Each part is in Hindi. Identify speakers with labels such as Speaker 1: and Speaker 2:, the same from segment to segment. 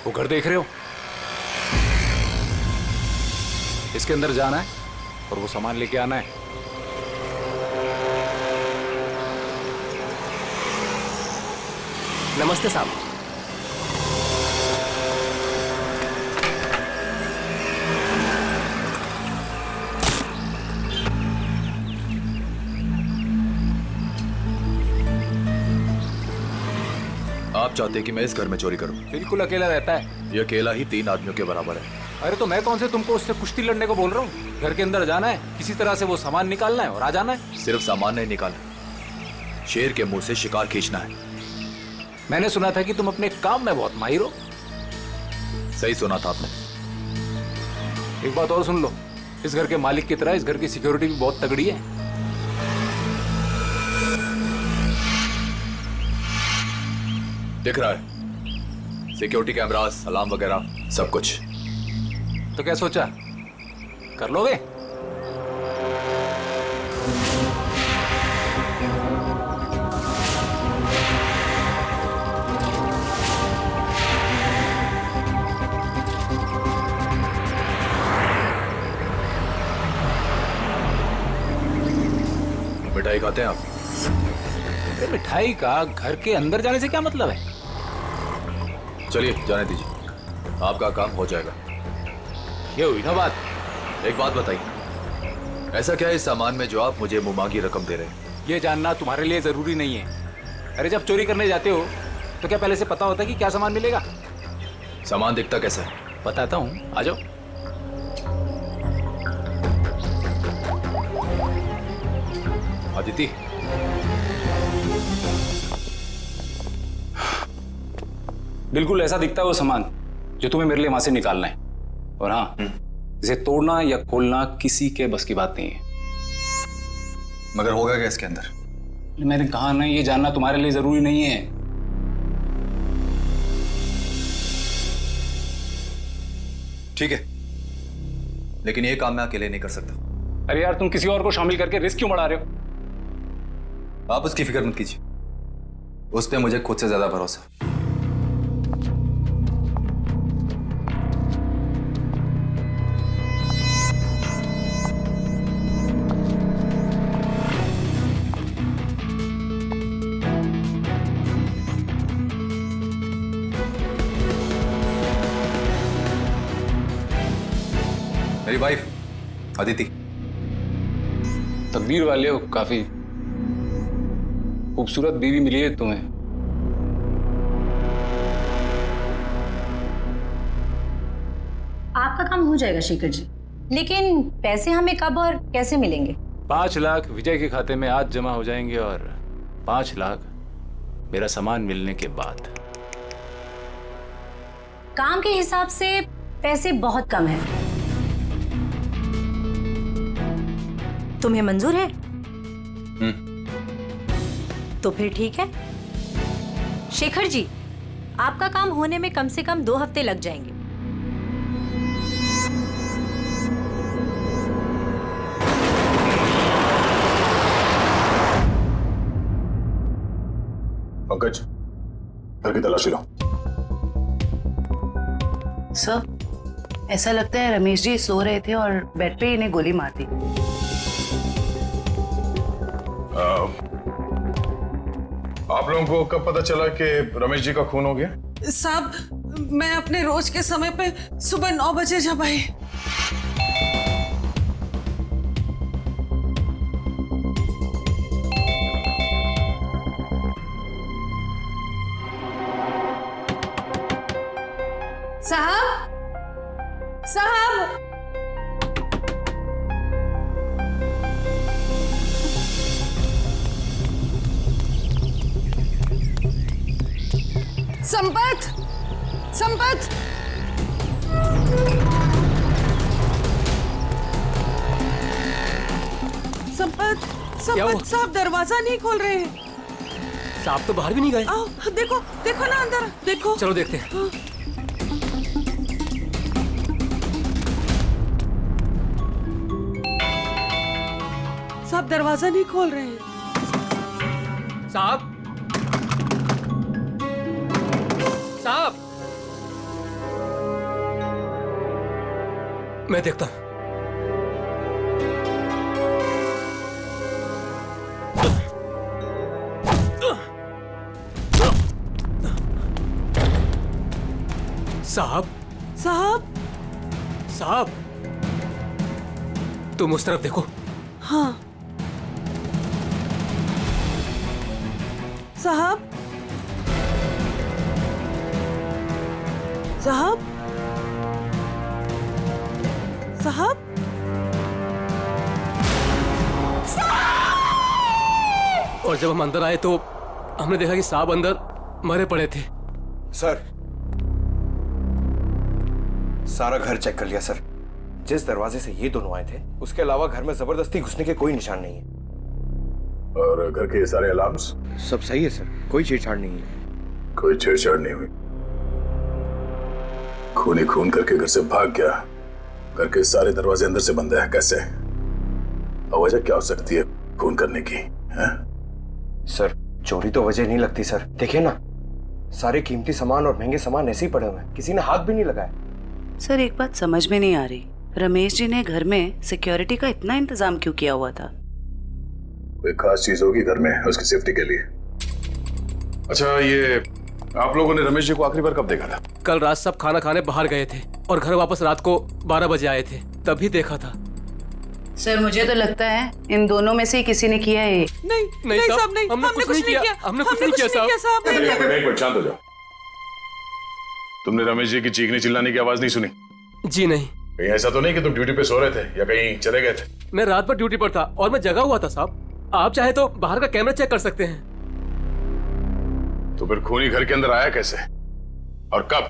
Speaker 1: वो घर देख रहे हो, इसके अंदर जाना है और वो सामान लेके आना है।
Speaker 2: नमस्ते साहब।
Speaker 3: आप चाहते कि मैं इस घर में चोरी करूं?
Speaker 1: बिल्कुल अकेला रहता है।
Speaker 3: ये अकेला ही 3 आदमियों के बराबर है।
Speaker 1: अरे तो मैं कौन से तुमको उससे कुश्ती लड़ने को बोल रहा हूँ। घर के अंदर जाना है, किसी तरह से वो सामान निकालना है और आ जाना है।
Speaker 3: सिर्फ सामान नहीं निकालना, शेर के मुंह से शिकार खींचना है।
Speaker 1: मैंने सुना था कि तुम अपने काम में बहुत माहिर हो।
Speaker 3: सही सुना था आपने।
Speaker 1: एक बात और सुन लो, इस घर के मालिक की तरह इस घर की सिक्योरिटी भी बहुत तगड़ी है।
Speaker 3: दिख रहा है, सिक्योरिटी कैमरास, अलार्म वगैरह सब कुछ।
Speaker 1: तो क्या सोचा, कर लोगे?
Speaker 3: मिठाई खाते हैं आप?
Speaker 1: अरे मिठाई का घर के अंदर जाने से क्या मतलब है?
Speaker 3: चलिए जाने दीजिए, आपका काम हो जाएगा।
Speaker 1: ये हुई ना बात।
Speaker 3: एक बात बताइए, ऐसा क्या है इस सामान में जो आप मुझे मुमांगी रकम दे रहे हैं?
Speaker 1: ये जानना तुम्हारे लिए जरूरी नहीं है। अरे जब चोरी करने जाते हो तो क्या पहले से पता होता है कि क्या सामान मिलेगा?
Speaker 3: सामान दिखता कैसा है?
Speaker 1: बताता हूँ, आ जाओ।
Speaker 3: अदिति,
Speaker 1: बिल्कुल ऐसा दिखता है वो सामान जो तुम्हें मेरे लिए वहां से निकालना है। और हाँ, इसे तोड़ना या खोलना किसी के बस की बात नहीं है।
Speaker 3: मगर होगा क्या इसके अंदर?
Speaker 1: मैंने कहा ना, ये जानना तुम्हारे लिए जरूरी नहीं है।
Speaker 3: ठीक है, लेकिन ये काम मैं अकेले नहीं कर सकता।
Speaker 1: अरे यार, तुम किसी और को शामिल करके रिस्क क्यों बढ़ा रहे हो?
Speaker 3: आप उसकी फिक्र मत कीजिए, उस पर मुझे खुद से ज्यादा भरोसा। मेरी वाइफ अदिति।
Speaker 1: तकदीर वाले हो, काफी खूबसूरत बीवी मिली है तुम्हें।
Speaker 4: आपका काम हो जाएगा शेखर जी, लेकिन पैसे हमें कब और कैसे मिलेंगे?
Speaker 1: 5 लाख विजय के खाते में आज जमा हो जाएंगे और 5 लाख मेरा सामान मिलने के बाद।
Speaker 4: काम के हिसाब से पैसे बहुत कम है। तुम्हें मंजूर है? तो फिर ठीक है। शेखर जी, आपका काम होने में कम से कम 2 हफ्ते लग जाएंगे।
Speaker 5: पंकज, घर की तलाशी लो।
Speaker 6: सर, ऐसा लगता है रमेश जी सो रहे थे और बेड पे इन्हें गोली मार दी।
Speaker 5: आप लोगों को कब पता चला कि रमेश जी का खून हो गया?
Speaker 7: साहब, मैं अपने रोज के समय पे सुबह 9 बजे जब आई। साहब, साहब, संपत, संपत, संपत, संपत साहब दरवाजा नहीं खोल रहे हैं।
Speaker 2: साहब तो बाहर भी नहीं गए।
Speaker 7: आओ, देखो, देखो ना अंदर, देखो।
Speaker 2: चलो देखते हैं।
Speaker 7: साहब दरवाजा नहीं खोल रहे हैं।
Speaker 2: साहब, साहब, मैं देखता हूं। साहब
Speaker 7: साहब।
Speaker 2: साहब, तुम उस तरफ देखो।
Speaker 7: हाँ साहब। साहब। साहब।
Speaker 2: और जब हम अंदर आए तो हमने देखा कि साहब अंदर मरे पड़े थे।
Speaker 8: सर, सारा घर चेक कर लिया सर। जिस दरवाजे से ये दोनों आए थे उसके अलावा घर में जबरदस्ती घुसने के कोई निशान नहीं है।
Speaker 5: और घर के सारे अलार्म्स?
Speaker 8: सब सही है सर, कोई छेड़छाड़ नहीं है।
Speaker 5: कोई छेड़छाड़ नहीं हुई। खूनी खून करके घर से भाग गया, घर के सारे दरवाजे अंदर से बंद है, कैसे? और वजह क्या हो सकती है खून करने की? हैं?
Speaker 8: सर, चोरी तो वजह नहीं लगती सर। देखिए ना, सारे कीमती सामान और महंगे सामान ऐसे ही पड़े हुए हैं, किसी ने हाथ भी नहीं लगाया।
Speaker 6: सर एक बात समझ में नहीं आ रही, रमेश जी ने घर में सिक्योरिटी का इतना इंतजाम क्यों किया हुआ था?
Speaker 5: कोई खास चीज होगी घर में उसकी सेफ्टी के लिए। अच्छा, ये आप लोगों ने रमेश जी को आखिरी बार कब देखा था?
Speaker 2: कल रात सब खाना खाने बाहर गए थे और घर वापस रात को 12 बजे आए थे, तभी देखा था।
Speaker 6: सर मुझे तो लगता है इन दोनों में से ही किसी ने किया है ये।
Speaker 7: नहीं साहब, नहीं,
Speaker 2: हमने कुछ नहीं किया। हमने कुछ नहीं किया साहब।
Speaker 5: एक मिनट शांत हो जाओ। तुमने रमेश जी की चीखने चिल्लाने की आवाज नहीं सुनी?
Speaker 2: जी नहीं।
Speaker 5: कहीं ऐसा तो नहीं कि तुम ड्यूटी पे सो रहे थे या कहीं चले गए थे?
Speaker 2: मैं रात भर ड्यूटी पर था और मैं जगा हुआ था साहब। आप चाहे तो बाहर का कैमरा चेक कर सकते हैं।
Speaker 5: तो फिर खूनी घर के अंदर आया कैसे और कब?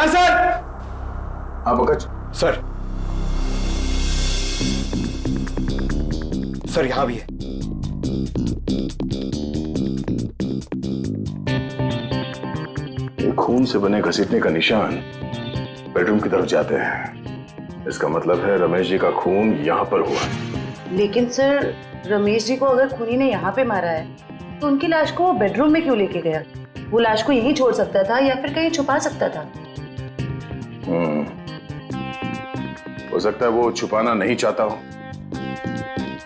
Speaker 8: सर।
Speaker 5: हाँ पंकज।
Speaker 8: सर यहाँ भी है।
Speaker 5: ये खून से बने घसीटने का निशान बेडरूम की तरफ जाते हैं। इसका मतलब है रमेश जी का खून यहाँ पर हुआ।
Speaker 6: लेकिन सर रमेश जी को अगर खूनी ने यहाँ पे मारा है तो उनकी लाश को वो बेडरूम में क्यों लेके गया? वो लाश को यहीं छोड़ सकता था या फिर कहीं छुपा सकता था।
Speaker 5: हो सकता है वो छुपाना नहीं चाहता हो,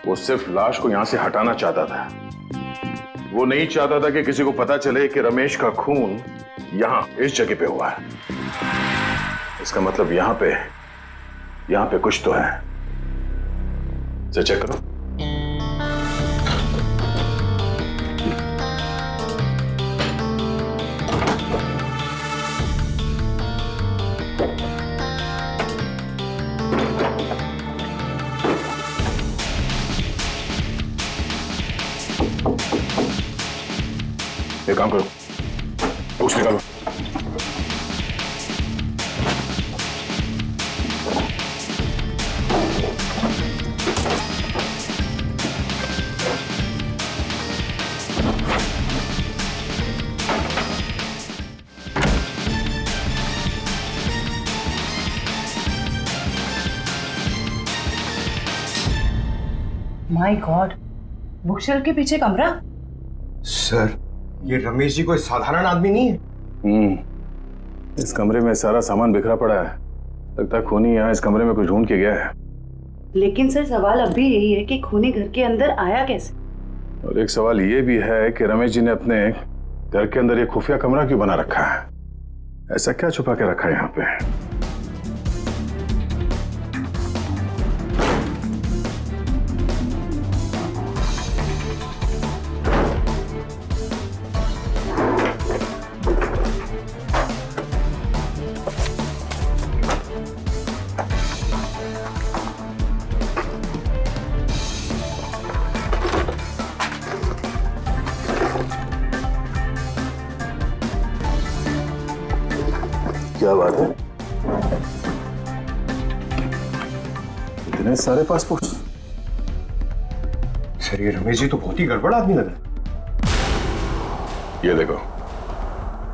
Speaker 5: वो सिर्फ लाश को यहां से हटाना चाहता था। वो नहीं चाहता था कि किसी को पता चले कि रमेश का खून यहां इस जगह पे हुआ है। इसका मतलब यहां पे कुछ तो है। इसे चेक करो। एक काम करो, बॉक्स निकालो।
Speaker 6: माय गॉड, बुकशेल्फ के पीछे कमरा।
Speaker 8: सर, ये रमेश जी कोई साधारण आदमी नहीं है।
Speaker 5: इस कमरे में सारा सामान बिखरा पड़ा है। लगता है खूनी यहाँ इस कमरे में कुछ ढूंढ के गया है।
Speaker 6: लेकिन सर सवाल अब भी यही है कि खूनी घर के अंदर आया कैसे?
Speaker 5: और एक सवाल ये भी है कि रमेश जी ने अपने घर के अंदर ये खुफिया कमरा क्यों बना रखा है? ऐसा क्या छुपा के रखा है यहाँ पे? क्या बात है? इतने सारे पासपोर्ट?
Speaker 8: सर ये रमेश जी तो बहुत ही गड़बड़ आदमी लग रहा है।
Speaker 5: ये देखो,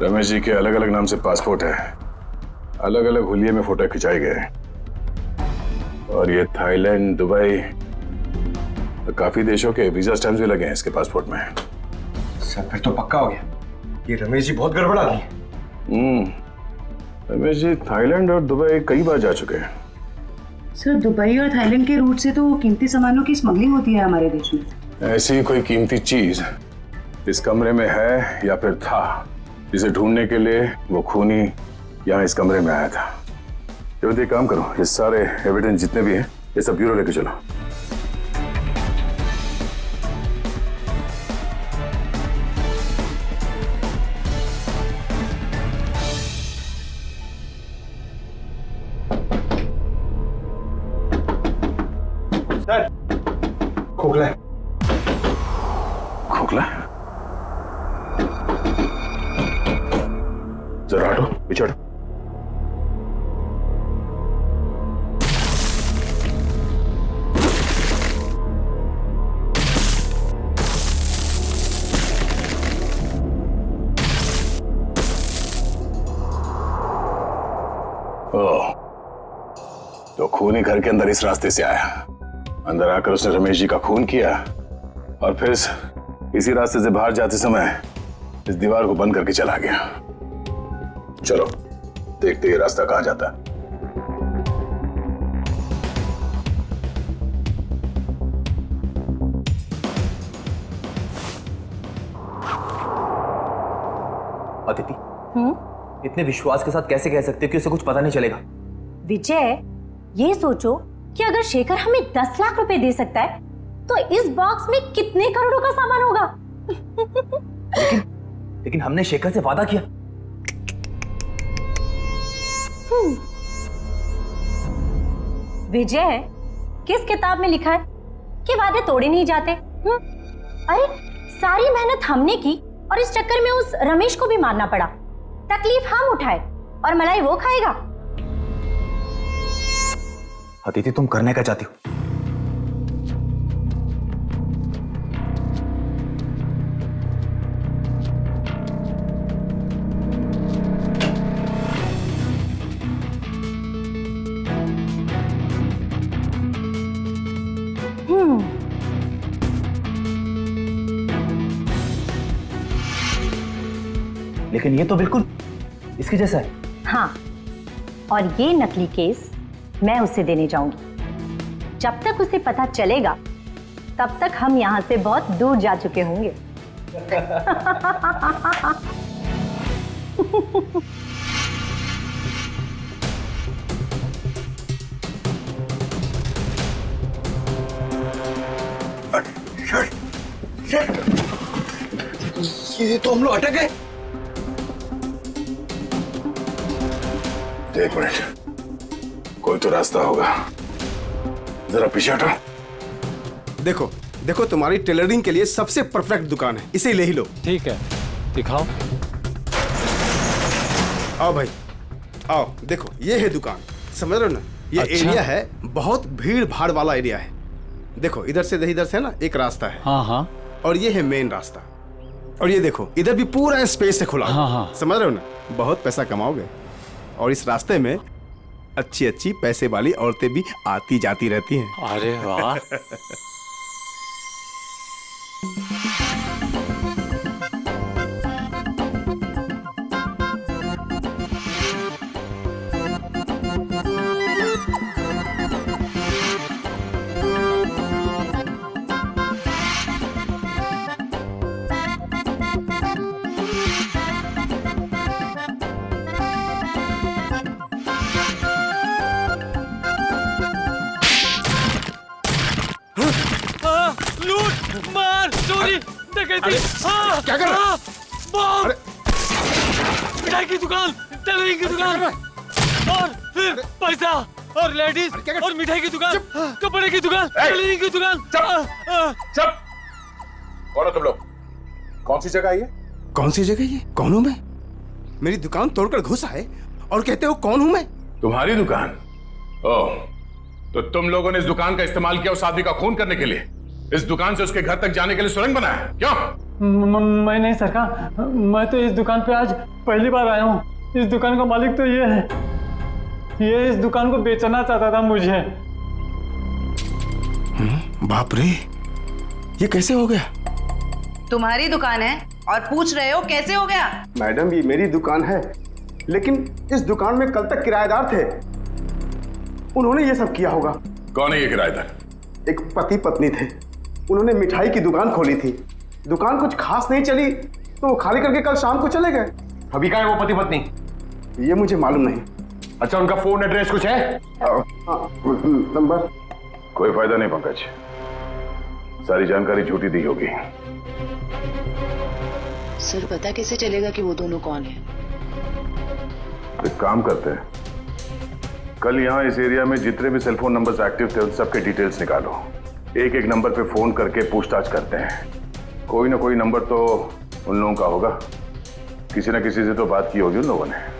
Speaker 5: रमेश जी के अलग अलग नाम से पासपोर्ट है, अलग अलग हुलिये में फोटो खिंचाए गए हैं। और ये थाईलैंड, दुबई, तो काफी देशों के वीजा स्टैम्प्स भी लगे हैं इसके पासपोर्ट में।
Speaker 8: सर फिर तो पक्का हो गया, ये रमेश जी बहुत गड़बड़ आदमी है।
Speaker 5: रमेश जी थाईलैंड और दुबई कई बार जा चुके हैं।
Speaker 6: सर दुबई और थाईलैंड के रूट से तो कीमती सामानों की स्मगलिंग होती है हमारे देश में।
Speaker 5: ऐसी कोई कीमती चीज इस कमरे में है या फिर था, जिसे ढूंढने के लिए वो खूनी यहाँ इस कमरे में आया था। एक काम करो, ये सारे एविडेंस जितने भी हैं ये सब ब्यूरो लेके चलो।
Speaker 8: सर खोखला है।
Speaker 5: खोखला? जरा हटो, पीछे हटो। तो खूनी घर के अंदर इस रास्ते से आया, अंदर आकर उसने रमेश जी का खून किया और फिर इसी रास्ते से बाहर जाते समय इस दीवार को बंद करके चला गया। चलो देखते ये रास्ता कहां जाता है।
Speaker 9: अदिति, इतने विश्वास के साथ कैसे कह सकते हो कि उसे कुछ पता नहीं चलेगा?
Speaker 4: विजय, ये सोचो कि अगर शेखर हमें 10 लाख रुपए दे सकता है तो इस बॉक्स में कितने करोड़ों का सामान होगा।
Speaker 9: लेकिन हमने शेखर से वादा किया।
Speaker 4: विजय, किस किताब में लिखा है कि वादे तोड़े नहीं जाते? अरे सारी मेहनत हमने की और इस चक्कर में उस रमेश को भी मारना पड़ा। तकलीफ हम उठाए और मलाई वो खाएगा।
Speaker 9: अदिति, तुम करने क्या चाहती हो? लेकिन ये तो बिल्कुल इसके जैसा है।
Speaker 4: हाँ, और ये नकली केस मैं उसे देने जाऊंगी। जब तक उसे पता चलेगा तब तक हम यहां से बहुत दूर जा चुके होंगे।
Speaker 8: ये तो हम लोग अटक गए।
Speaker 5: एक मिनट, कोई तो रास्ता होगा। जरा पीछे हटो।
Speaker 10: देखो देखो, तुम्हारी टेलरिंग के लिए सबसे परफेक्ट दुकान है, इसे ले ही लो।
Speaker 2: ठीक है, दिखाओ।
Speaker 10: आओ भाई आओ, देखो ये है दुकान, समझ रहे हो ना? ये
Speaker 2: अच्छा।
Speaker 10: एरिया है, बहुत भीड़ भाड़ वाला एरिया है। देखो इधर से ना एक रास्ता है।
Speaker 2: हाँ हाँ।
Speaker 10: और ये है मेन रास्ता। और ये देखो इधर भी पूरा स्पेस है खुला।
Speaker 2: हाँ हाँ।
Speaker 10: समझ रहे हो ना? बहुत पैसा कमाओगे। और इस रास्ते में अच्छी अच्छी पैसे वाली औरतें भी आती जाती रहती हैं।
Speaker 2: अरे वाह। लूट, मार, चोरी, डकैती।
Speaker 10: क्या कर रहा है?
Speaker 2: बॉम्ब, मिठाई की दुकान, टेलरिंग की दुकान, और फिर पैसा और लेडीज और मिठाई की दुकान, कपड़े की दुकान, टेलरिंग की दुकान।
Speaker 5: चुप! कौन हो तुम लोग? कौन सी जगह है ये?
Speaker 10: कौन सी जगह ये? कौन हूं मैं? मेरी दुकान तोड़कर घुसा है और कहते हो कौन हूं मैं?
Speaker 5: तुम्हारी दुकान? ओह, तो तुम लोगों ने इस दुकान का इस्तेमाल किया उस आदमी का खून करने के लिए? इस दुकान से उसके घर तक जाने के लिए सुरंग बनाया? क्यों?
Speaker 2: मैं नहीं सरकार, मैं तो इस दुकान पे आज पहली बार आया हूँ। इस दुकान का मालिक तो ये है, ये इस दुकान को बेचना चाहता था मुझे।
Speaker 10: बाप रे, ये कैसे हो गया?
Speaker 6: तुम्हारी दुकान है और पूछ रहे हो कैसे हो गया?
Speaker 10: मैडम, ये मेरी दुकान है, लेकिन इस दुकान में कल तक किराएदार थे, उन्होंने ये सब किया होगा।
Speaker 5: कौन है ये किराएदार?
Speaker 10: एक पति पत्नी थे, उन्होंने मिठाई की दुकान खोली थी, दुकान कुछ खास नहीं चली तो वो खाली करके कल शाम को चले गए।
Speaker 8: अभी कहाँ है वो पति पत्नी?
Speaker 10: ये मुझे मालूम नहीं।
Speaker 8: अच्छा, उनका फोन एड्रेस कुछ है?
Speaker 10: नंबर?
Speaker 5: कोई फायदा नहीं पंकज, सारी जानकारी झूठी दी होगी।
Speaker 6: सर, पता कैसे चलेगा कि वो दोनों कौन है?
Speaker 5: एक काम करते हैं, कल यहाँ इस एरिया में जितने भी सेलफोन नंबर्स एक्टिव थे उन सबके डिटेल्स निकालो, एक एक नंबर पे फोन करके पूछताछ करते हैं। कोई ना कोई नंबर तो उन लोगों का होगा, किसी ना किसी से तो बात की होगी उन लोगों ने।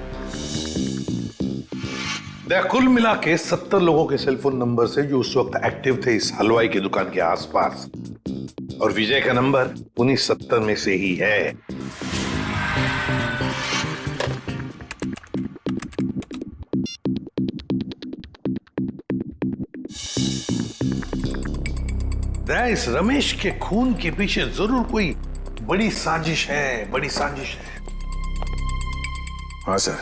Speaker 11: कुल मिला के 70 लोगों के सेलफोन नंबर से जो उस वक्त एक्टिव थे इस हलवाई की दुकान के आसपास, और विजय का नंबर उन्हीं 70 में से ही है। इस रमेश के खून के पीछे जरूर कोई बड़ी साजिश है, बड़ी साजिश है।
Speaker 5: हाँ सर,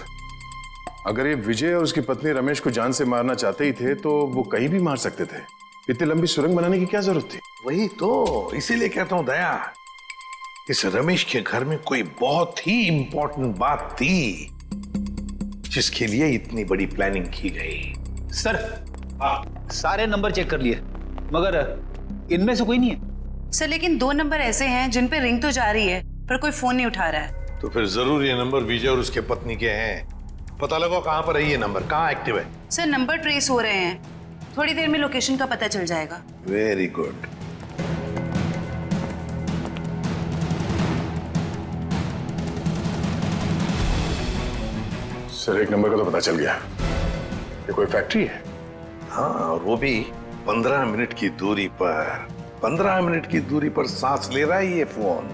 Speaker 5: अगर ये विजय और उसकी पत्नी रमेश को जान से मारना चाहते ही थे तो वो कहीं भी मार सकते थे। इतनी लंबी सुरंग बनाने की क्या जरूरत थी?
Speaker 11: वही तो, इसीलिए कहता हूं दया, इस रमेश के घर में कोई बहुत ही इंपॉर्टेंट बात थी जिसके लिए इतनी बड़ी प्लानिंग की गई।
Speaker 9: सर, सारे नंबर चेक कर लिए मगर इनमें से कोई नहीं है।
Speaker 6: सर, लेकिन 2 नंबर ऐसे हैं जिन पे रिंग तो जा रही है पर कोई फोन नहीं उठा रहा है।
Speaker 11: तो फिर जरूर ये नंबर विजय और उसके पत्नी के हैं। पता लगाओ कहां पर है ये नंबर, कहां एक्टिव है।
Speaker 6: सर, नंबर ट्रेस हो रहे हैं, थोड़ी देर में लोकेशन का पता चल जाएगा।
Speaker 11: Very good.
Speaker 5: सर, एक नंबर का तो पता चल गया, ये कोई फैक्ट्री है।
Speaker 11: हाँ, और वो भी 15 मिनट की दूरी पर। 15 मिनट की दूरी पर सांस ले रहा है ये फोन।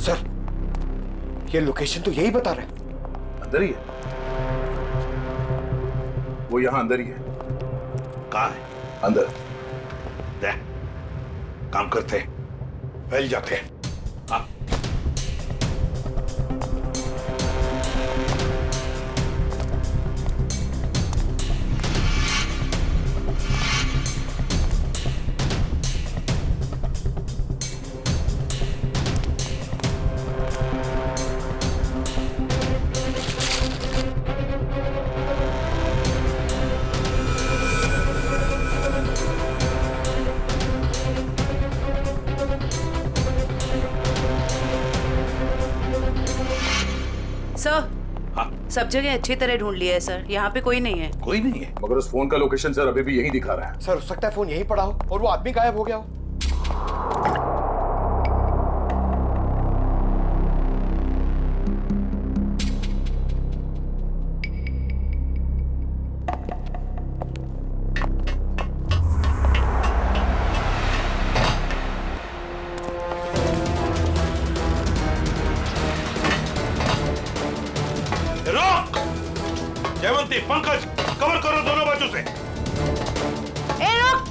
Speaker 8: सर, ये लोकेशन तो यही बता रहा है।
Speaker 11: अंदर ही है
Speaker 5: वो, यहाँ अंदर ही है।
Speaker 11: कहाँ है?
Speaker 5: अंदर।
Speaker 11: काम करते हैं, फैल जाते हैं। हाँ।
Speaker 6: सर, सब जगह अच्छी तरह ढूंढ लिया है सर, यहाँ पे कोई नहीं है।
Speaker 11: कोई नहीं है?
Speaker 5: मगर उस फोन का लोकेशन सर अभी भी यही दिखा रहा है।
Speaker 8: सर, हो सकता है फोन यहीं पड़ा हो और वो आदमी गायब हो गया हो।
Speaker 11: रोक! जयवंती, पंकज, कवर करो दोनों बाजू से।
Speaker 6: ए, रुक!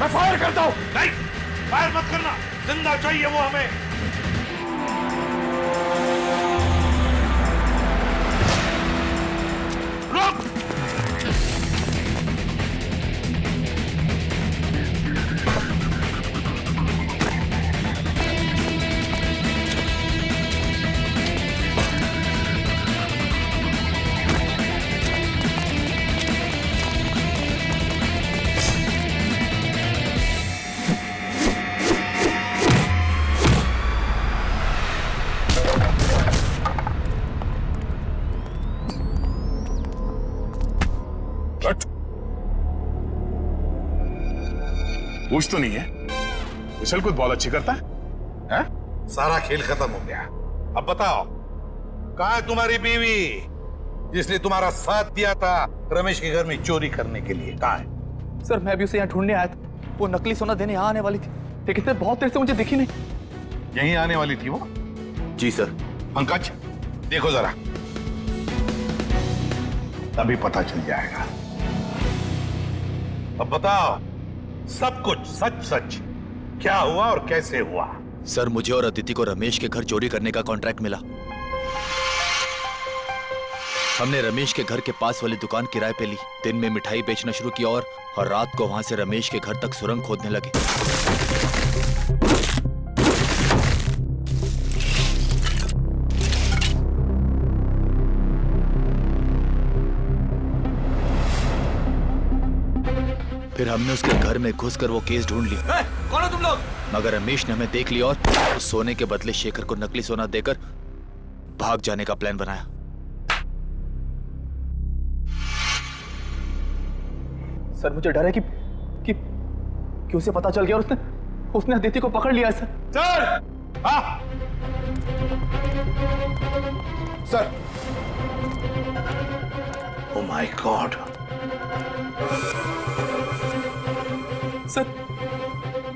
Speaker 8: मैं फायर करता हूं।
Speaker 11: नहीं, फायर मत करना, जिंदा चाहिए वो हमें। रोक!
Speaker 5: पूछ तो नहीं है? विशल कुछ बहुत अच्छी करता है?
Speaker 11: सारा खेल खत्म हो गया। अब बताओ, कहाँ है तुम्हारी बीवी जिसने तुम्हारा साथ दिया था रमेश के घर में चोरी करने के लिए? कहाँ है?
Speaker 9: सर मैं भी उसे यहाँ ढूंढने आया था, वो नकली सोना देने यहाँ आने वाली थी, लेकिन सर बहुत देर से मुझे दिखी नहीं।
Speaker 11: यहीं आने वाली थी वो?
Speaker 9: जी सर।
Speaker 11: पंकज देखो जरा, तभी पता चल जाएगा। अब बताओ सब कुछ सच सच क्या हुआ और कैसे हुआ?
Speaker 3: सर मुझे और अदिति को रमेश के घर चोरी करने का कॉन्ट्रैक्ट मिला। हमने रमेश के घर के पास वाली दुकान किराए पे ली, दिन में मिठाई बेचना शुरू किया और रात को वहां से रमेश के घर तक सुरंग खोदने लगे। फिर हमने उसके घर में घुसकर वो केस ढूंढ लिया।
Speaker 2: कौन हो तुम लोग?
Speaker 3: मगर रमेश ने हमें देख लिया और उस सोने के बदले शेखर को नकली सोना देकर भाग जाने का प्लान बनाया।
Speaker 9: सर मुझे डर है कि उसे पता चल गया और उसने अदिति को पकड़ लिया। Sir
Speaker 11: sir oh my God.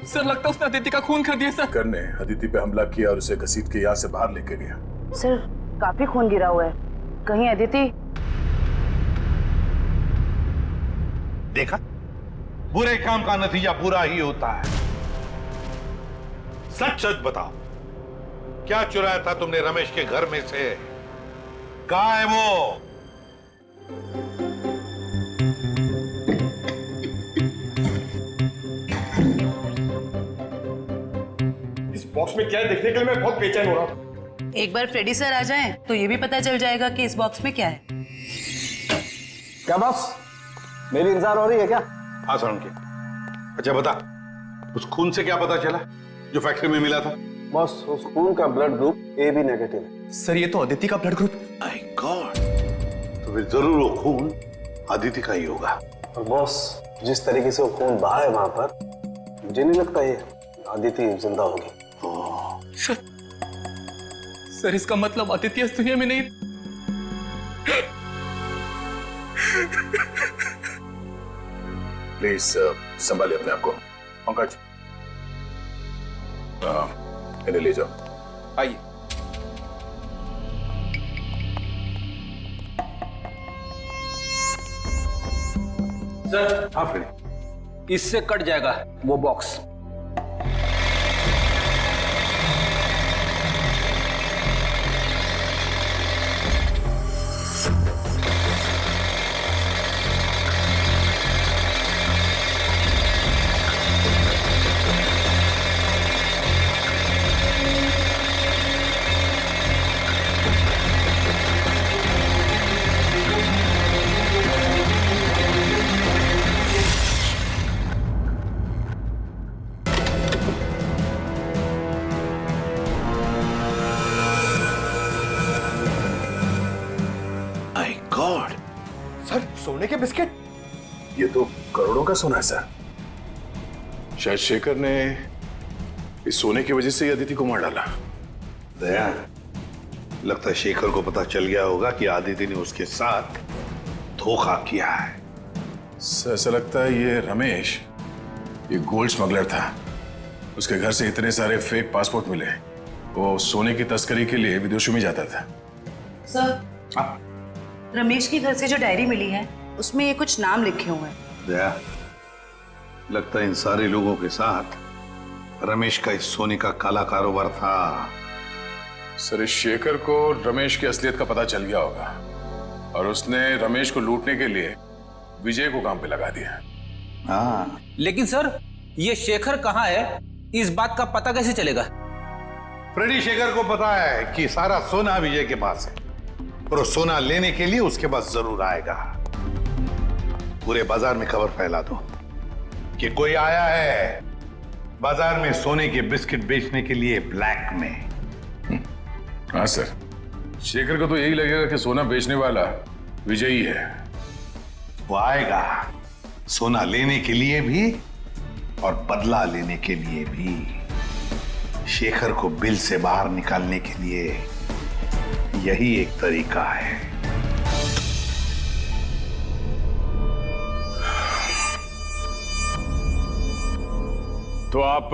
Speaker 9: Sir लगता है उसने अदिति का खून कर दिया। सर
Speaker 5: करने अदिति पे हमला किया और उसे घसीट के यहाँ से बाहर लेके गया।
Speaker 6: सर काफी खून गिरा हुआ है, कहीं अदिति?
Speaker 11: देखा, बुरे काम का नतीजा बुरा ही होता है। सच सच बताओ, क्या चुराया था तुमने रमेश के घर में से? कहाँ है वो?
Speaker 8: इस बॉक्स में क्या है देखने के लिए मैं बहुत बेचैन हो रहा हूँ।
Speaker 6: एक बार फ्रेडी सर आ जाएं तो ये भी पता चल जाएगा कि इस बॉक्स में क्या है।
Speaker 8: क्या बॉस, मेरी इंतजार हो रही है क्या?
Speaker 11: हाँ सर उनके। अच्छा बता, उस खून से क्या पता चला जो फैक्ट्री में मिला था?
Speaker 8: बॉस उस खून का ब्लड ग्रुप AB नेगेटिव है।
Speaker 9: सर ये तो अदिति का ब्लड ग्रुप।
Speaker 11: माय गॉड, तो फिर जरूर वो खून अदिति का ही होगा।
Speaker 8: और बॉस जिस तरीके से वो खून बहा है वहां पर, मुझे नहीं लगता ये अदिति जिंदा होगी।
Speaker 9: सर इसका मतलब अदिति इस दुनिया में नहीं।
Speaker 5: प्लीज संभालिए अपने आप को। पंकज इन्हें ले जाओ।
Speaker 9: आइए।
Speaker 2: सर
Speaker 11: हाँ फ्रेडी,
Speaker 2: इससे कट जाएगा वो बॉक्स।
Speaker 8: सर सोने के बिस्किट?
Speaker 5: ये तो करोड़ों का सोना है सर। शायद शेखर ने इस सोने की वजह से ही अदिति को मार डाला।
Speaker 11: दया, लगता है शेखर को पता चल गया होगा कि आदिति ने उसके साथ धोखा किया है।
Speaker 5: सर ऐसा लगता है ये रमेश ये गोल्ड स्मगलर था। उसके घर से इतने सारे फेक पासपोर्ट मिले। वो सोने की तस्करी के लिए विदेशों में जाता था।
Speaker 6: सर रमेश के घर से जो डायरी मिली है उसमें ये कुछ नाम लिखे हुए हैं।
Speaker 11: दया, लगता है इन सारे लोगों के साथ रमेश का इस सोने का काला कारोबार था।
Speaker 5: सर इस शेखर को रमेश की असलियत का पता चल गया होगा और उसने रमेश को लूटने के लिए विजय को काम पे लगा दिया।
Speaker 11: हाँ,
Speaker 2: लेकिन सर ये शेखर कहाँ है, इस बात का पता कैसे चलेगा?
Speaker 11: फ्रेडी शेखर को पता है कि सारा सोना विजय के पास है और वो सोना लेने के लिए उसके पास जरूर आएगा। पूरे बाजार में खबर फैला दो कि कोई आया है बाजार में सोने के बिस्किट बेचने के लिए ब्लैक में।
Speaker 5: हाँ सर, शेखर को तो यही लगेगा कि सोना बेचने वाला विजय ही है।
Speaker 11: वो आएगा सोना लेने के लिए भी और बदला लेने के लिए भी। शेखर को बिल से बाहर निकालने के लिए यही एक तरीका है।
Speaker 5: तो आप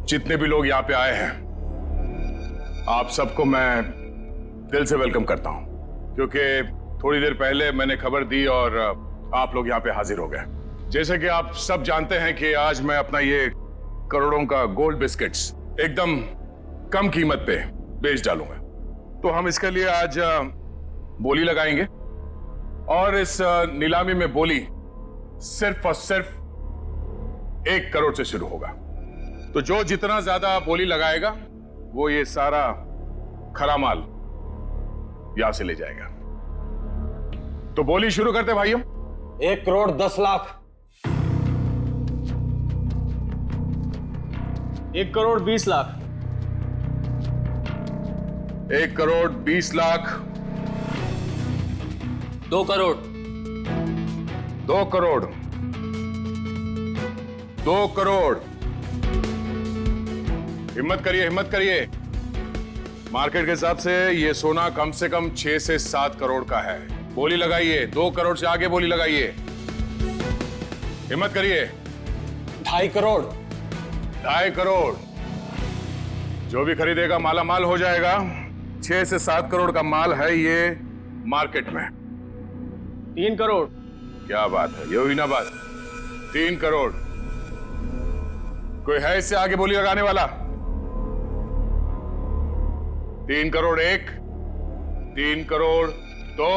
Speaker 5: जितने भी लोग यहाँ पे आए हैं, आप सबको मैं दिल से वेलकम करता हूं, क्योंकि थोड़ी देर पहले मैंने खबर दी और आप लोग यहाँ पे हाजिर हो गए। जैसे कि आप सब जानते हैं कि आज मैं अपना ये करोड़ों का गोल्ड बिस्किट्स एकदम कम कीमत पे बेच डालूंगा। तो हम इसके लिए आज बोली लगाएंगे और इस नीलामी में बोली सिर्फ और सिर्फ 1 करोड़ से शुरू होगा। तो जो जितना ज्यादा बोली लगाएगा वो ये सारा खरा माल यहां से ले जाएगा। तो बोली शुरू करते भाइयों।
Speaker 2: 1 करोड़ 10 लाख।
Speaker 9: 1 करोड़ 20 लाख।
Speaker 5: 1 करोड़ 20 लाख।
Speaker 2: 2 करोड़।
Speaker 5: 2 करोड़। 2 करोड़। हिम्मत करिए, हिम्मत करिए। मार्केट के हिसाब से ये सोना कम से कम 6 से 7 करोड़ का है। बोली लगाइए, 2 करोड़ से आगे बोली लगाइए। हिम्मत करिए।
Speaker 2: 2.5 करोड़।
Speaker 5: 2.5 करोड़। जो भी खरीदेगा माला माल हो जाएगा। 6 से 7 करोड़ का माल है ये मार्केट में।
Speaker 9: 3 करोड़।
Speaker 5: क्या बात है, ये हुई ना बात। 3 करोड़। कोई है इससे आगे बोली लगाने वाला? 3 करोड़ 1, 3 करोड़ 2,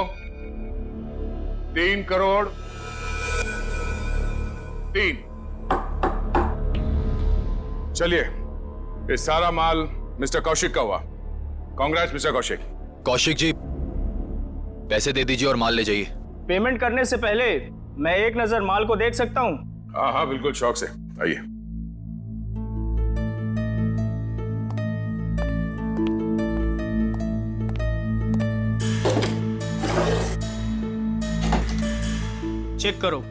Speaker 5: 3 करोड़ 3। चलिए, ये सारा माल मिस्टर कौशिक का हुआ। कांग्रेस मिस्टर कौशिक।
Speaker 3: कौशिक जी, पैसे दे दीजिए और माल ले जाइए।
Speaker 9: पेमेंट करने से पहले मैं एक नजर माल को देख सकता हूँ?
Speaker 5: हाँ हाँ बिल्कुल, शौक से आइए।
Speaker 9: चेक करो।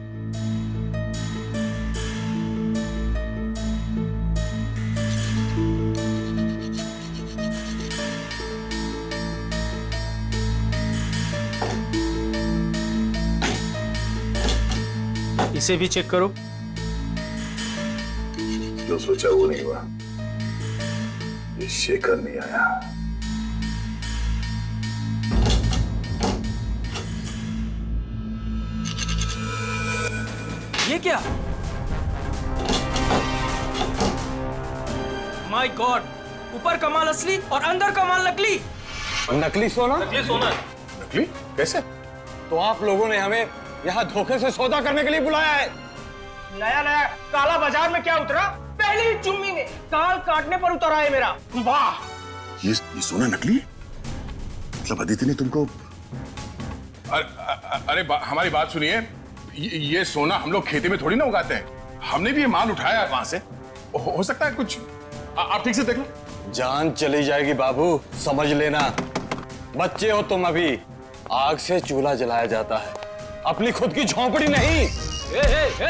Speaker 9: इसे भी चेक करो।
Speaker 5: जो सोचा वो नहीं हुआ। ये शेखर नहीं आया।
Speaker 9: ये क्या? माय गॉड, ऊपर का माल असली और अंदर का माल नकली।
Speaker 2: नकली सोना?
Speaker 9: नकली सोना।
Speaker 5: नकली? कैसे?
Speaker 2: तो आप लोगों ने हमें यहाँ धोखे से सौदा करने के लिए बुलाया है।
Speaker 9: नया नया काला बाजार में क्या उतरा? पहली ही चुम्मी में काल काटने पर उतरा है मेरा। वाह!
Speaker 5: ये सोना नकली? मतलब अदिति ने तुमको? अरे हमारी बात सुनिए। ये सोना हम लोग खेती में थोड़ी ना उगाते हैं। हमने भी ये माल उठाया है वहां से। हो सकता है कुछ। आप ठीक से देख लो।
Speaker 2: जान चली जाएगी बाबू, समझ लेना। बच्चे हो तुम अभी। आग से चूल्हा जलाया जाता है, अपनी खुद की झोंपड़ी नहीं।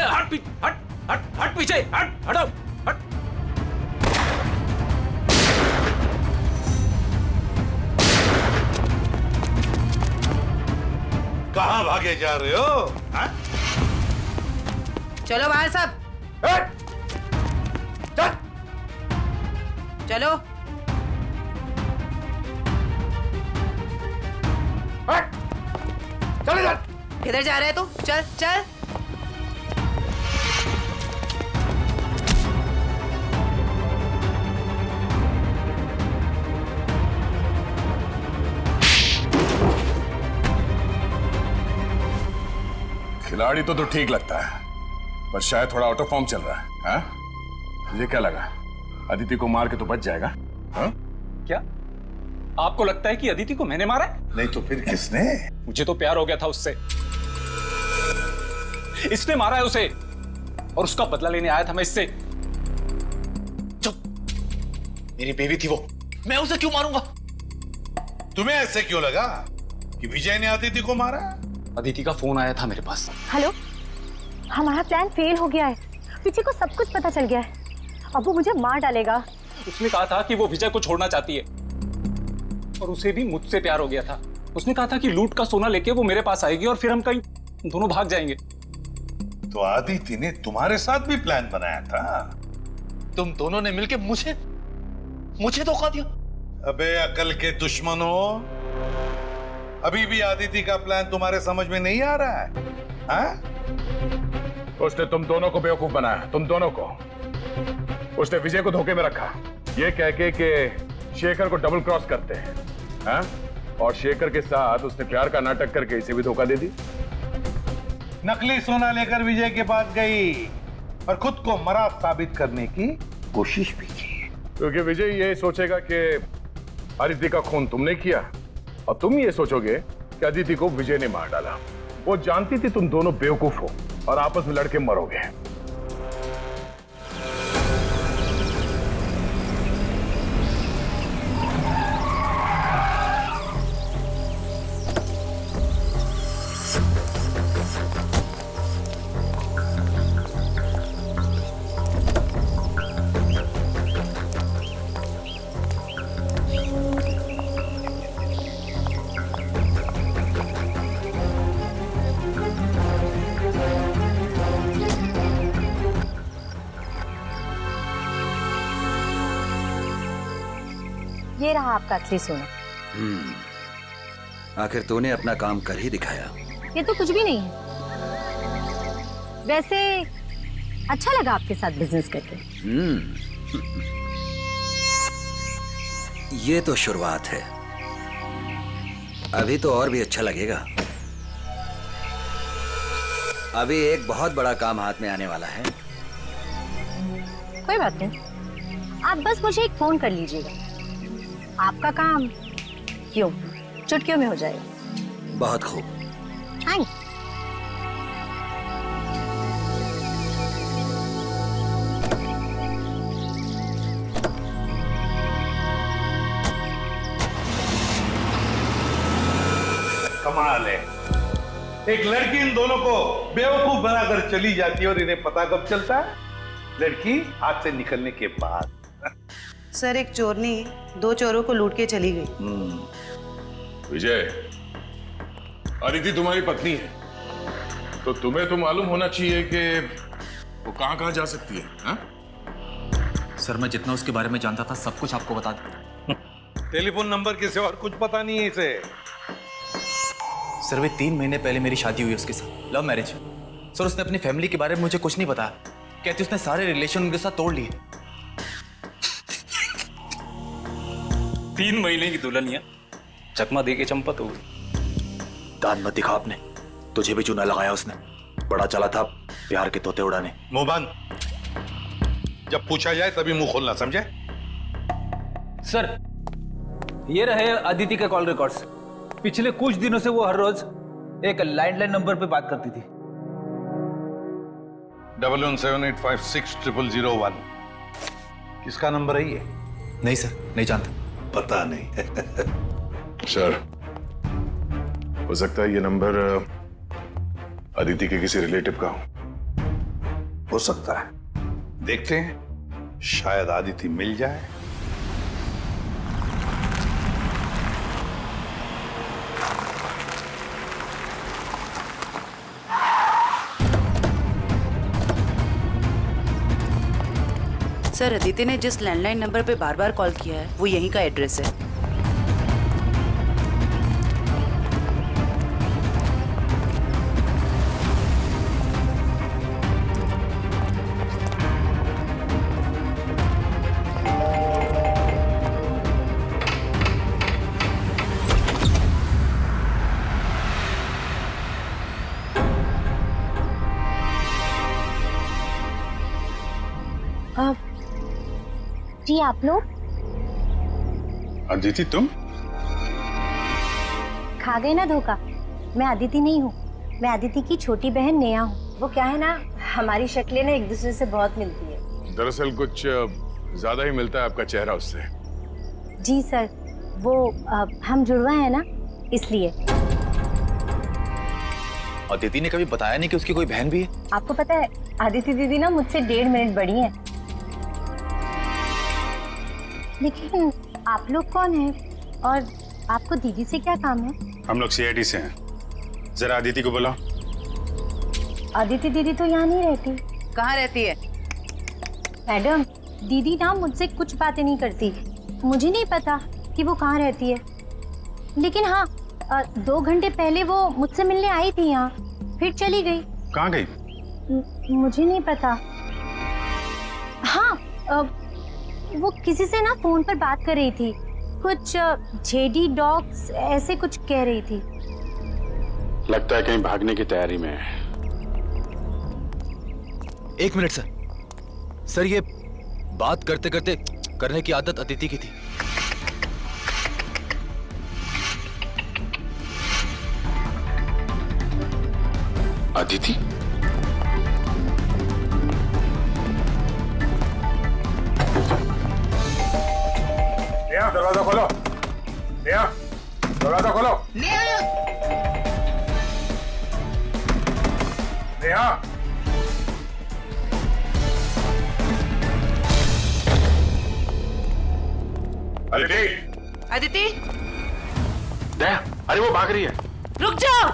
Speaker 9: हट पीछे, हटो, हट।
Speaker 11: कहां भागे जा रहे हो? हा?
Speaker 6: चलो बाहर सब।
Speaker 11: चल।
Speaker 6: चलो।
Speaker 11: चले जा।
Speaker 6: किधर जा रहे है तू? चल चल।
Speaker 5: खिलाड़ी तो ठीक लगता है, पर शायद थोड़ा आउट ऑफ फॉर्म चल रहा है। हाँ? तुझे क्या लगा अदिति को मार के तो बच जाएगा? हाँ?
Speaker 1: क्या आपको लगता है कि अदिति को मैंने मारा है?
Speaker 11: नहीं तो फिर किसने?
Speaker 1: मुझे तो प्यार हो गया था उससे। इसने मारा है उसे और उसका बदला लेने आया था मैं इससे।
Speaker 3: चुप, मेरी बेबी थी वो, मैं उसे क्यों मारूंगा?
Speaker 11: तुम्हें ऐसे क्यों लगा कि विजय ने अदिति को मारा?
Speaker 1: अदिति का फोन आया था मेरे पास।
Speaker 4: हेलो, हमारा प्लान फेल हो गया है। विजय को सब कुछ पता चल गया है। अब वो मुझे मार डालेगा।
Speaker 1: उसने कहा था कि वो विजय को छोड़ना चाहती है और उसे भी मुझसे प्यार हो गया था। उसने कहा था कि लूट का सोना लेके वो मेरे पास आएगी और फिर हम कहीं दोनों भाग जाएंगे।
Speaker 11: तो आदिति ने तुम्हारे साथ भी प्लान बनाया था।
Speaker 3: तुम दोनों ने मिलके मुझे धोखा दिया।
Speaker 11: अबे अकल के दुश्मनों, अभी भी आदिति का प्लान तुम्हारे समझ में नहीं आ रहा है? हाँ?
Speaker 5: उसने तुम दोनों को बेवकूफ बनाया, तुम दोनों को। उसने विजय को धोखे में रखा, ये कह के कि शेखर को डबल क्रॉस करते हैं, हाँ? और शेखर के साथ उसने प्यार का नाटक करके इसे भी धोखा दे दी।
Speaker 11: नकली सोना लेकर विजय के पास गई और खुद को मरा साबित करने की कोशिश भी की,
Speaker 5: क्योंकि विजय ये सोचेगा कि आदिति का खून तुमने किया और तुम ये सोचोगे कि आदिति को विजय ने मार डाला। वो जानती थी तुम दोनों बेवकूफ हो और आपस में लड़के मरोगे।
Speaker 4: ये रहा आपका असली सोना।
Speaker 12: आखिर तूने अपना काम कर ही दिखाया।
Speaker 4: ये तो कुछ भी नहीं है। वैसे अच्छा लगा आपके साथ बिजनेस करके।
Speaker 12: ये तो शुरुआत है, अभी तो और भी अच्छा लगेगा। अभी एक बहुत बड़ा काम हाथ में आने वाला है।
Speaker 4: कोई बात नहीं, आप बस मुझे एक फोन कर लीजिएगा, आपका काम क्यों चुटकियों में हो जाएगा।
Speaker 12: बहुत खूब।
Speaker 4: थैंक्स।
Speaker 11: कमाल है, एक लड़की इन दोनों को बेवकूफ बनाकर चली जाती है और इन्हें पता कब चलता है? लड़की हाथ से निकलने के बाद।
Speaker 6: सर, एक चोरनी 2 चोरों को लूट के चली गई।
Speaker 5: विजय, आदिति तुम्हारी पत्नी है, तो तुम्हें तो मालूम होना चाहिए कि वो कहां जा सकती है, हा?
Speaker 3: सर, मैं जितना उसके बारे में जानता था सब कुछ आपको बता दूं।
Speaker 11: टेलीफोन नंबर के सिवा और कुछ पता नहीं है इसे।
Speaker 3: सर, वे 3 महीने पहले मेरी शादी हुई उसके साथ, लव मैरिज। सर, उसने अपनी फैमिली के बारे में मुझे कुछ नहीं बताया। कहती उसने सारे रिलेशन उनके साथ तोड़ लिए।
Speaker 1: 3 महीने की दुल्हनिया चकमा दे के चंपत हो गई।
Speaker 3: दान मत दिखा आपने, तुझे भी चूना लगाया उसने। बड़ा चला था प्यार के तोते उड़ाने।
Speaker 11: मुंह बंद, जब पूछा जाए तभी मुंह खोलना, समझे?
Speaker 2: सर, ये रहे अदिति के कॉल रिकॉर्ड्स। पिछले कुछ दिनों से वो हर रोज एक लैंडलाइन नंबर पे बात करती थी।
Speaker 11: 1178560001। किसका नंबर है ये?
Speaker 3: नहीं सर, नहीं जानता।
Speaker 11: पता नहीं।
Speaker 5: सर, हो सकता है ये नंबर अदिति के किसी रिलेटिव का
Speaker 11: हो सकता है, देखते हैं, शायद आदिति मिल जाए।
Speaker 6: सर, अदिति ने जिस लैंडलाइन नंबर पे बार-बार कॉल किया है वो यहीं का एड्रेस है।
Speaker 4: जी आप लोग?
Speaker 5: अदिति तुम?
Speaker 4: खा गए ना धोखा। मैं अदिति नहीं हूँ, मैं अदिति की छोटी बहन नेहा हूँ। वो क्या है ना, हमारी शक्लें ना एक दूसरे से बहुत मिलती है।
Speaker 5: दरअसल कुछ ज्यादा ही मिलता है आपका चेहरा उससे।
Speaker 4: जी सर, वो हम जुड़वा है ना, इसलिए।
Speaker 3: और दीदी ने कभी बताया नहीं कि उसकी कोई बहन भी है।
Speaker 4: आपको पता है आदिति दीदी ना मुझसे 1.5 मिनट बड़ी हैं। लेकिन आप लोग कौन हैं और आपको दीदी से क्या काम है?
Speaker 13: हम लोग सीआईडी से हैं। जरा अदिति को बुलाओ।
Speaker 4: आदिति दीदी तो यहाँ नहीं रहती।
Speaker 6: कहाँ रहती है?
Speaker 4: मैडम, दीदी ना मुझसे कुछ बातें नहीं करती। मुझे नहीं पता कि वो कहाँ रहती है, लेकिन हाँ 2 घंटे पहले वो मुझसे मिलने आई थी यहाँ, फिर चली गई।
Speaker 13: कहाँ गई?
Speaker 4: मुझे नहीं पता। हाँ वो किसी से ना फोन पर बात कर रही थी, कुछ जेडी डॉग्स ऐसे कुछ कह रही थी।
Speaker 13: लगता है कहीं भागने की तैयारी में है।
Speaker 3: 1 मिनट सर। सर ये बात करते करते करने की आदत अदिति की थी।
Speaker 13: अदिति?
Speaker 5: नेहा दरवाजा खोलो। नेहा दरवाजा खोलो। नेहा अदिति।
Speaker 6: अदिति
Speaker 13: दया, अरे वो भाग रही है।
Speaker 6: रुक जाओ।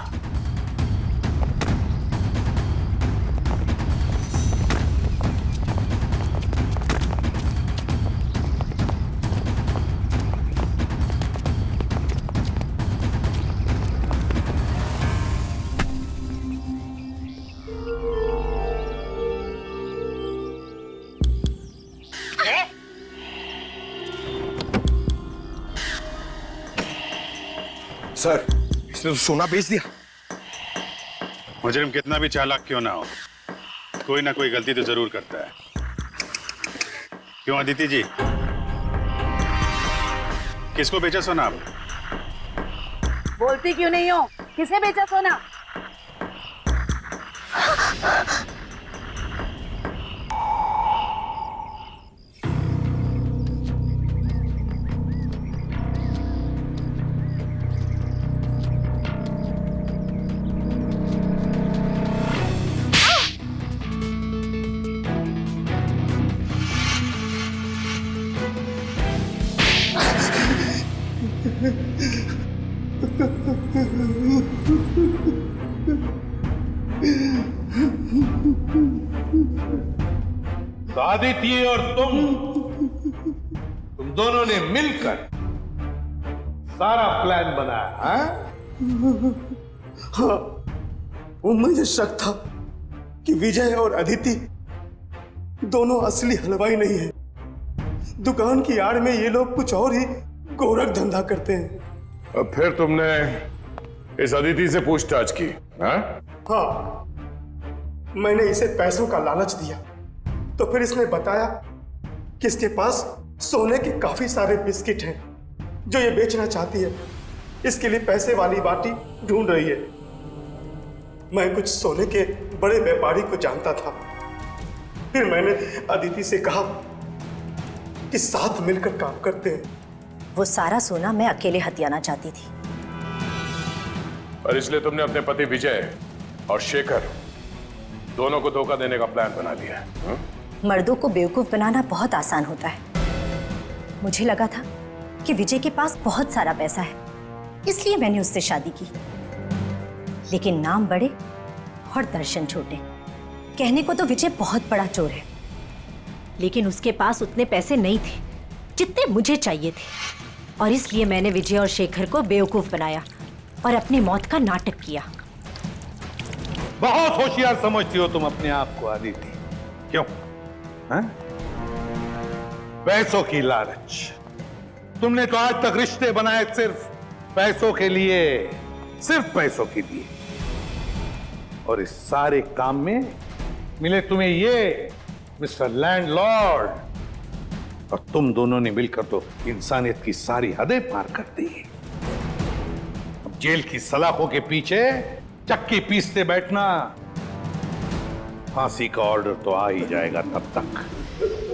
Speaker 8: सर, इसने तो सोना बेच दिया।
Speaker 13: मुजरिम कितना भी चालाक क्यों ना हो, कोई ना कोई गलती तो जरूर करता है। क्यों अदिति जी, किसको बेचा सोना आप?
Speaker 6: बोलती क्यों नहीं हो? किसे बेचा सोना?
Speaker 11: आदिति और तुम दोनों ने मिलकर सारा प्लान बनाया, हाँ?
Speaker 10: हाँ, वो मुझे शक था कि विजय और अदिति दोनों असली हलवाई नहीं है। दुकान की आड़ में ये लोग कुछ और ही गोरख धंधा करते हैं।
Speaker 5: अब फिर तुमने इस अदिति से पूछताछ की? हाँ,
Speaker 10: मैंने इसे पैसों का लालच दिया तो फिर इसने बताया कि इसके पास सोने के काफी सारे बिस्किट हैं जो ये बेचना चाहती है। इसके लिए पैसे वाली बाटी ढूंढ रही है। मैं कुछ सोने के बड़े व्यापारी को जानता था। फिर मैंने अदिति से कहा कि साथ मिलकर काम करते हैं।
Speaker 4: वो सारा सोना मैं अकेले हथियाना चाहती थी,
Speaker 5: और इसलिए तुमने अपने पति विजय और शेखर दोनों को धोखा देने का प्लान बना लिया।
Speaker 4: मर्दों को बेवकूफ बनाना बहुत आसान होता है। मुझे लगा था कि विजय के पास बहुत सारा पैसा है, इसलिए मैंने उससे शादी की। लेकिन नाम बड़े और दर्शन छोटे। कहने को तो विजय बहुत बड़ा चोर है, लेकिन उसके पास उतने पैसे नहीं थे जितने मुझे चाहिए थे, और इसलिए मैंने विजय और शेखर को बेवकूफ बनाया और अपनी मौत का नाटक किया।
Speaker 11: बहुत होशियार समझती हो तुम अपने आप को आदिति। क्यों? हाँ? पैसों की लालच। तुमने तो आज तक रिश्ते बनाए सिर्फ पैसों के लिए, सिर्फ पैसों के लिए। और इस सारे काम में मिले तुम्हें ये मिस्टर लैंडलॉर्ड, और तुम दोनों ने मिलकर तो इंसानियत की सारी हदें पार कर दी। अब जेल की सलाखों के पीछे चक्की पीसते बैठना, फांसी का ऑर्डर तो आ ही जाएगा तब तक।